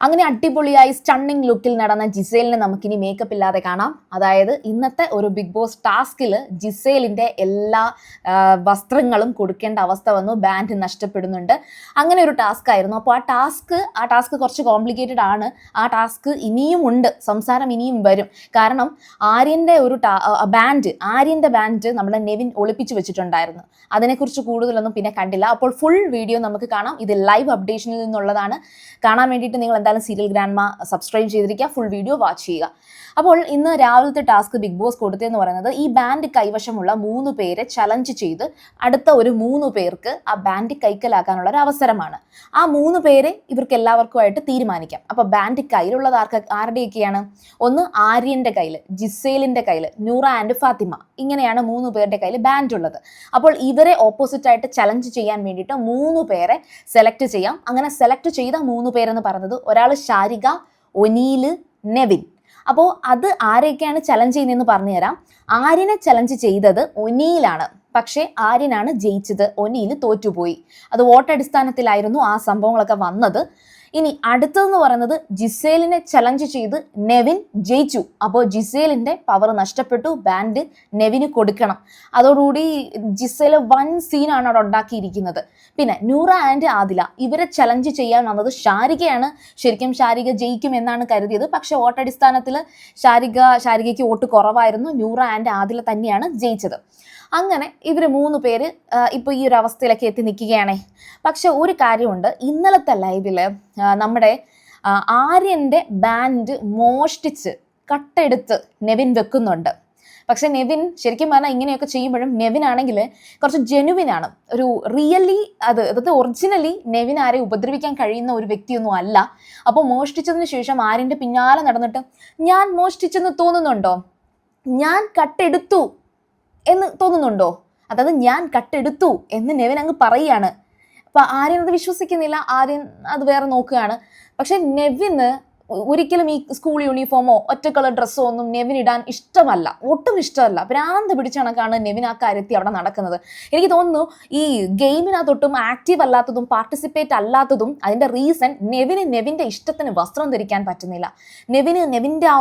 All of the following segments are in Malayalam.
അങ്ങനെ അടിപൊളിയായി സ്റ്റണ്ണിങ് ലുക്കിൽ നടന്ന ജിസേലിനെ നമുക്കിനി മേക്കപ്പ് ഇല്ലാതെ കാണാം. അതായത് ഇന്നത്തെ ഒരു ബിഗ് ബോസ് ടാസ്കിൽ ജിസേലിന്റെ എല്ലാ വസ്ത്രങ്ങളും കൊടുക്കേണ്ട അവസ്ഥ വന്നു. ബാൻഡ് നഷ്ടപ്പെടുന്നുണ്ട്. അങ്ങനെ ഒരു ടാസ്ക് ആയിരുന്നു. അപ്പോൾ ആ ടാസ്ക് കുറച്ച് കോംപ്ലിക്കേറ്റഡ് ആണ്. ആ ടാസ്ക് ഇനിയും ഉണ്ട്, സംസാരം ഇനിയും വരും. കാരണം ആര്യന്റെ ബാൻഡ് നമ്മുടെ നെവിൻ ഒളിപ്പിച്ചു വെച്ചിട്ടുണ്ടായിരുന്നു. അതിനെക്കുറിച്ച് കൂടുതലൊന്നും പിന്നെ കണ്ടില്ല. അപ്പോൾ ഫുൾ വീഡിയോ നമുക്ക് കാണാം. ഇത് ലൈവ് അപ്ഡേഷനിൽ നിന്നുള്ളതാണ്. കാണാൻ വേണ്ടിയിട്ട് നിങ്ങൾ സീരിയൽ ഗ്രാൻഡ്മ സബ്സ്ക്രൈബ് ചെയ്തിരിക്കുക, ഫുൾ വീഡിയോ വാച്ച് ചെയ്യുക. അപ്പോൾ ഇന്ന് രാവിലത്തെ ടാസ്ക് ബിഗ് ബോസ് കൊടുത്തതെന്ന് പറയുന്നത് ഈ ബാൻഡ് കൈവശമുള്ള 3 പേരെ ചലഞ്ച് ചെയ്ത് അടുത്ത ഒരു 3 പേർക്ക് ആ ബാൻഡ് കൈക്കലാക്കാനുള്ള ഒരു അവസരമാണ്. ആ 3 പേരെ ഇവർക്ക് എല്ലാവർക്കുമായിട്ട് തീരുമാനിക്കാം. അപ്പോൾ ബാൻഡ് കയ്യിലുള്ളത് ആരുടെയൊക്കെയാണ്? ഒന്ന് ആര്യന്റെ കയ്യിൽ, ജിസേലിന്റെ കയ്യിൽ, നൂറ ആൻഡ് ഫാത്തിമ. ഇങ്ങനെയാണ് 3 പേരുടെ കയ്യിൽ ബാൻഡ് ഉള്ളത്. അപ്പോൾ ഇവരെ ഓപ്പോസിറ്റ് ആയിട്ട് ചലഞ്ച് ചെയ്യാൻ വേണ്ടിയിട്ട് 3 പേരെ സെലക്ട് ചെയ്യാം. അങ്ങനെ സെലക്ട് ചെയ്ത 3 പേരെന്ന് പറയുന്നത് ഒരാൾ ഷാരിക, ഒനീല്, നെവിൻ. അപ്പോൾ അത് ആരെയൊക്കെയാണ് ചലഞ്ച് ചെയ്യുന്നതെന്ന് പറഞ്ഞുതരാം. ആര്യനെ ചലഞ്ച് ചെയ്തത് ഒനീലാണ്. പക്ഷേ ആര്യനാണ് ജയിച്ചത്, ഒനീല് തോറ്റുപോയി. അത് വോട്ടടിസ്ഥാനത്തിലായിരുന്നു ആ സംഭവങ്ങളൊക്കെ വന്നത്. ഇനി അടുത്തതെന്ന് പറയുന്നത് ജിസേലിനെ ചലഞ്ച് ചെയ്ത് നെവിൻ ജയിച്ചു. അപ്പോൾ ജിസേലിന്റെ പവർ നഷ്ടപ്പെട്ടു, ബാൻഡ് നെവിന് കൊടുക്കണം. അതോടുകൂടി ജിസേൽ വൺ സീനാണ് അവിടെ ഉണ്ടാക്കിയിരിക്കുന്നത്. പിന്നെ നൂറ ആൻഡ് ആദില ഇവരെ ചലഞ്ച് ചെയ്യാൻ വന്നത് ഷാരികയാണ്. ശരിക്കും ഷാരിക ജയിക്കും എന്നാണ് കരുതിയത്. പക്ഷെ വോട്ടടിസ്ഥാനത്തിൽ ഷാരികയ്ക്ക് വോട്ട് കുറവായിരുന്നു. നൂറ ആൻഡ് ആദില തന്നെയാണ് ജയിച്ചത്. അങ്ങനെ ഇവർ 3 പേര് ഇപ്പോൾ ഈ ഒരു അവസ്ഥയിലൊക്കെ എത്തി നിൽക്കുകയാണേ. പക്ഷെ ഒരു കാര്യമുണ്ട്, ഇന്നലത്തെ ലൈവില് നമ്മുടെ ആര്യന്റെ ബാൻഡ് മോഷ്ടിച്ച് കട്ടെടുത്ത് നെവിൻ വെക്കുന്നുണ്ട്. പക്ഷെ നെവിൻ ശരിക്കും പറഞ്ഞാൽ ഇങ്ങനെയൊക്കെ ചെയ്യുമ്പോഴും നെവിൻ ആണെങ്കിൽ കുറച്ച് ജെനുവിനാണ്. ഒരു റിയലി അതായത് ഒറിജിനലി നെവിൻ ആരെ ഉപദ്രവിക്കാൻ കഴിയുന്ന ഒരു വ്യക്തിയൊന്നും അല്ല. അപ്പോൾ മോഷ്ടിച്ചതിന് ശേഷം ആര്യന്റെ പിന്നാലെ നടന്നിട്ട് ഞാൻ മോഷ്ടിച്ചെന്ന് തോന്നുന്നുണ്ടോ, ഞാൻ കട്ടെടുത്തു എന്ന് തോന്നുന്നുണ്ടോ, അതായത് ഞാൻ കട്ടെടുത്തു എന്ന് നെവിൻ അങ്ങ് പറയുകയാണ്. അപ്പൊ ആര്യൻ അത് വിശ്വസിക്കുന്നില്ല. ആര്യൻ അത് വേറെ നോക്കുകയാണ്. പക്ഷെ നെവിന് ഒരിക്കലും ഈ സ്കൂൾ യൂണിഫോമോ ഒറ്റ കളർ ഡ്രസ്സോ ഒന്നും നെവിൻ ഇടാൻ ഇഷ്ടമല്ല, ഒട്ടും ഇഷ്ടമല്ല. ഭ്രാന്ത് പിടിച്ച കണക്കാണ് നെവിൻ ആ കാര്യത്തിൽ അവിടെ നടക്കുന്നത്. എനിക്ക് തോന്നുന്നു ഈ ഗെയിമിനകത്തൊട്ടും ആക്റ്റീവ് അല്ലാത്തതും പാർട്ടിസിപ്പേറ്റ് അല്ലാത്തതും അതിന്റെ റീസൺ നെവിന്റെ ഇഷ്ടത്തിന് വസ്ത്രം ധരിക്കാൻ പറ്റുന്നില്ല. നെവിന്റെ ആ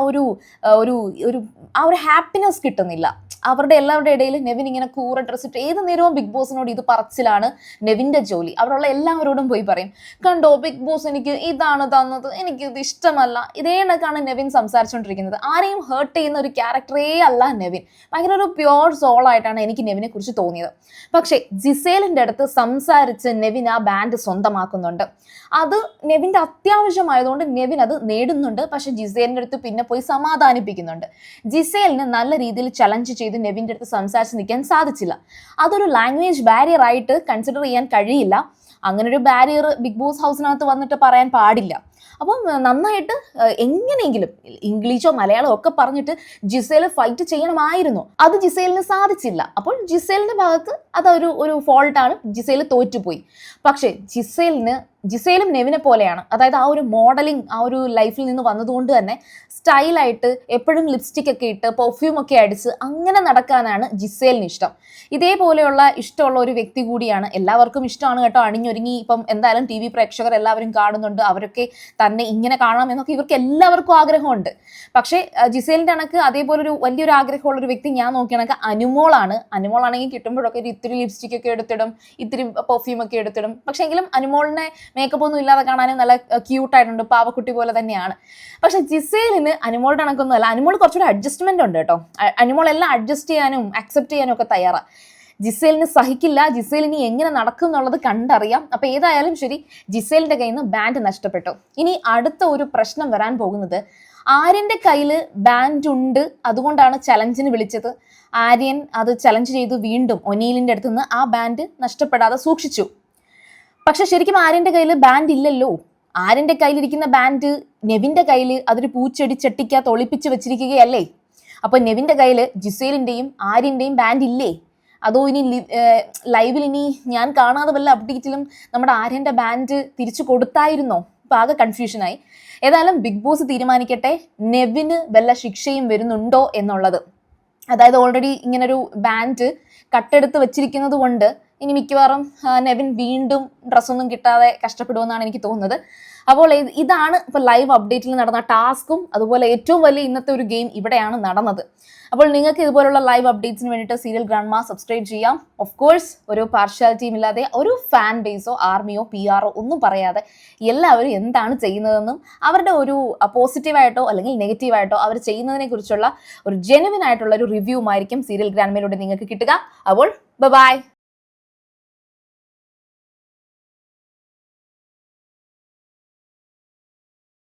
ഒരു ഹാപ്പിനെസ് കിട്ടുന്നില്ല. അവരുടെ എല്ലാവരുടെ ഇടയിൽ നെവിൻ ഇങ്ങനെ കൂറ ഡ്രസ് ഇട്ട് ഏത് നേരവും ബിഗ് ബോസിനോട് ഇത് പറച്ചിലാണ് നെവിന്റെ ജോലി. അവിടെയുള്ള എല്ലാവരോടും പോയി പറയും, കണ്ടോ ബിഗ് ബോസ് എനിക്ക് ഇതാണ് തന്നത്, എനിക്ക് ഇത് ഇഷ്ടമല്ല. ഇതേ കണക്കാണ് നെവിൻ സംസാരിച്ചുകൊണ്ടിരിക്കുന്നത്. ആരെയും ഹേർട്ട് ചെയ്യുന്ന ഒരു ക്യാരക്ടറേ അല്ല നെവിൻ. ഭയങ്കര ഒരു പ്യോർ സോൾ ആയിട്ടാണ് എനിക്ക് നെവിനെ കുറിച്ച് തോന്നിയത്. പക്ഷേ ജിസേലിന്റെ അടുത്ത് സംസാരിച്ച് നെവിൻ ആ ബാൻഡ് സ്വന്തമാക്കുന്നുണ്ട്. അത് നെവിന്റെ അത്യാവശ്യമായതുകൊണ്ട് നെവിൻ അത് നേടുന്നുണ്ട്. പക്ഷെ ജിസേലിന്റെ അടുത്ത് പിന്നെ പോയി സമാധാനിപ്പിക്കുന്നുണ്ട്. ജിസേലിന് നല്ല രീതിയിൽ ചലഞ്ച് ചെയ്ത് നെവിന്റെ അടുത്ത് സംസാരിച്ച് നിൽക്കാൻ സാധിച്ചില്ല. അതൊരു ലാംഗ്വേജ് ബാരിയർ ആയിട്ട് കൺസിഡർ ചെയ്യാൻ കഴിയില്ല. അങ്ങനെ ഒരു ബാരിയർ ബിഗ് ബോസ് ഹൗസിനകത്ത് വന്നിട്ട് പറയാൻ പാടില്ല. അപ്പം നന്നായിട്ട് എങ്ങനെയെങ്കിലും ഇംഗ്ലീഷോ മലയാളമോ ഒക്കെ പറഞ്ഞിട്ട് ജിസേൽ ഫൈറ്റ് ചെയ്യണമായിരുന്നു. അത് ജിസേലിന് സാധിച്ചില്ല. അപ്പോൾ ജിസേലിന്റെ ഭാഗത്ത് അതൊരു ഫോൾട്ടാണ്. ജിസേൽ തോറ്റുപോയി. പക്ഷേ ജിസേലും നെവിനെ പോലെയാണ്. അതായത് ആ ഒരു മോഡലിംഗ് ആ ഒരു ലൈഫിൽ നിന്ന് വന്നതുകൊണ്ട് തന്നെ സ്റ്റൈലായിട്ട് എപ്പോഴും ലിപ്സ്റ്റിക് ഒക്കെ ഇട്ട് പെർഫ്യൂം ഒക്കെ അടിച്ച് അങ്ങനെ നടക്കാനാണ് ജിസേലിന് ഇഷ്ടം. ഇതേപോലെയുള്ള ഇഷ്ടമുള്ള ഒരു വ്യക്തി കൂടിയാണ്. എല്ലാവർക്കും ഇഷ്ടമാണ് കേട്ടോ അണിഞ്ഞൊരുങ്ങി. ഇപ്പം എന്തായാലും TV പ്രേക്ഷകർ എല്ലാവരും കാണുന്നുണ്ട്. അവരൊക്കെ തന്നെ ഇങ്ങനെ കാണാം എന്നൊക്കെ ഇവർക്ക് എല്ലാവർക്കും ആഗ്രഹമുണ്ട്. പക്ഷേ ജിസേലിന്റെ കണക്ക് അതേപോലെ ഒരു വലിയൊരു ആഗ്രഹമുള്ള ഒരു വ്യക്തി ഞാൻ നോക്കിയ കണക്ക് അനുമോളാണെങ്കിൽ കിട്ടുമ്പോഴൊക്കെ ഇത്തിരി ലിപ്സ്റ്റിക് ഒക്കെ എടുത്തിടും, ഇത്തിരി പെർഫ്യൂം ഒക്കെ എടുത്തിടും. പക്ഷെ എങ്കിലും അനുമോളിനെ മേക്കപ്പ് ഒന്നും ഇല്ലാതെ കാണാനും നല്ല ക്യൂട്ടായിട്ടുണ്ട്, പാവക്കുട്ടി പോലെ തന്നെയാണ്. പക്ഷെ ജിസേലിന് അനുമോളുടെ കണക്കൊന്നും അല്ല. അനുമോൾ കുറച്ചുകൂടി അഡ്ജസ്റ്റ്മെന്റ് ഉണ്ട് കേട്ടോ. അനുമോൾ എല്ലാം അഡ്ജസ്റ്റ് ചെയ്യാനും അക്സെപ്റ്റ് ചെയ്യാനും ഒക്കെ തയ്യാറാണ്. ജിസേലിന് സഹിക്കില്ല. ജിസേലിന് എങ്ങനെ നടക്കും എന്നുള്ളത് കണ്ടറിയാം. അപ്പൊ ഏതായാലും ശരി, ജിസേലിന്റെ കയ്യിൽ നിന്ന് ബാൻഡ് നഷ്ടപ്പെട്ടു. ഇനി അടുത്ത ഒരു പ്രശ്നം വരാൻ പോകുന്നത്, ആര്യന്റെ കയ്യിൽ ബാൻഡ് ഉണ്ട്, അതുകൊണ്ടാണ് ചലഞ്ചിന് വിളിച്ചത്. ആര്യൻ അത് ചലഞ്ച് ചെയ്തു വീണ്ടും ഒനീലിന്റെ അടുത്ത് നിന്ന് ആ ബാൻഡ് നഷ്ടപ്പെടാതെ സൂക്ഷിച്ചു. പക്ഷെ ശരിക്കും ആര്യന്റെ കയ്യിൽ ബാൻഡ് ഇല്ലല്ലോ. ആര്യന്റെ കയ്യിലിരിക്കുന്ന ബാൻഡ് നെവിന്റെ കയ്യിൽ അതൊരു പൂച്ചെടി ചട്ടിക്കകത്ത് ഒളിപ്പിച്ച് വെച്ചിരിക്കുകയല്ലേ. അപ്പൊ നെവിന്റെ കയ്യിൽ ജിസേലിന്റെയും ആര്യന്റെയും ബാൻഡ് ഇല്ലേ? അതോ ഇനി ലൈവിൽ ഇനി ഞാൻ കാണാതെ വല്ല അപ്ഡേറ്റിലും നമ്മുടെ ആര്യന്റെ ബാൻഡ് തിരിച്ചു കൊടുത്തായിരുന്നോ? ഇപ്പൊ ആകെ കൺഫ്യൂഷനായി. ഏതായാലും ബിഗ് ബോസ് തീരുമാനിക്കട്ടെ നെവിന് വല്ല ശിക്ഷയും വരുന്നുണ്ടോ എന്നുള്ളത്. അതായത് ഓൾറെഡി ഇങ്ങനൊരു ബാൻഡ് കട്ടെടുത്ത് വെച്ചിരിക്കുന്നത് കൊണ്ട് ഇനി മിക്കവാറും നെവിൻ വീണ്ടും ഡ്രസ്സൊന്നും കിട്ടാതെ കഷ്ടപ്പെടുമെന്നാണ് എനിക്ക് തോന്നുന്നത്. അപ്പോൾ ഇതാണ് ഇപ്പോൾ ലൈവ് അപ്ഡേറ്റിൽ നടന്ന ടാസ്കും അതുപോലെ ഏറ്റവും വലിയ ഇന്നത്തെ ഒരു ഗെയിം ഇവിടെയാണ് നടന്നത്. അപ്പോൾ നിങ്ങൾക്ക് ഇതുപോലുള്ള ലൈവ് അപ്ഡേറ്റ്സിന് വേണ്ടിയിട്ട് സീരിയൽ ഗ്രാൻഡ്മ സബ്സ്ക്രൈബ് ചെയ്യാം. ഓഫ് കോഴ്സ് ഒരു പാർഷ്യാലിറ്റിയും ഇല്ലാതെ, ഒരു ഫാൻ ബേസോ ആർമിയോ PR ഒന്നും പറയാതെ എല്ലാവരും എന്താണ് ചെയ്യുന്നതെന്നും അവരുടെ ഒരു പോസിറ്റീവായിട്ടോ അല്ലെങ്കിൽ നെഗറ്റീവായിട്ടോ അവർ ചെയ്യുന്നതിനെ കുറിച്ചുള്ള ഒരു ജെനുവിൻ ആയിട്ടുള്ള ഒരു റിവ്യൂമായിരിക്കും സീരിയൽ ഗ്രാൻഡ്മയിലൂടെ നിങ്ങൾക്ക് കിട്ടുക. അപ്പോൾ ബൈ.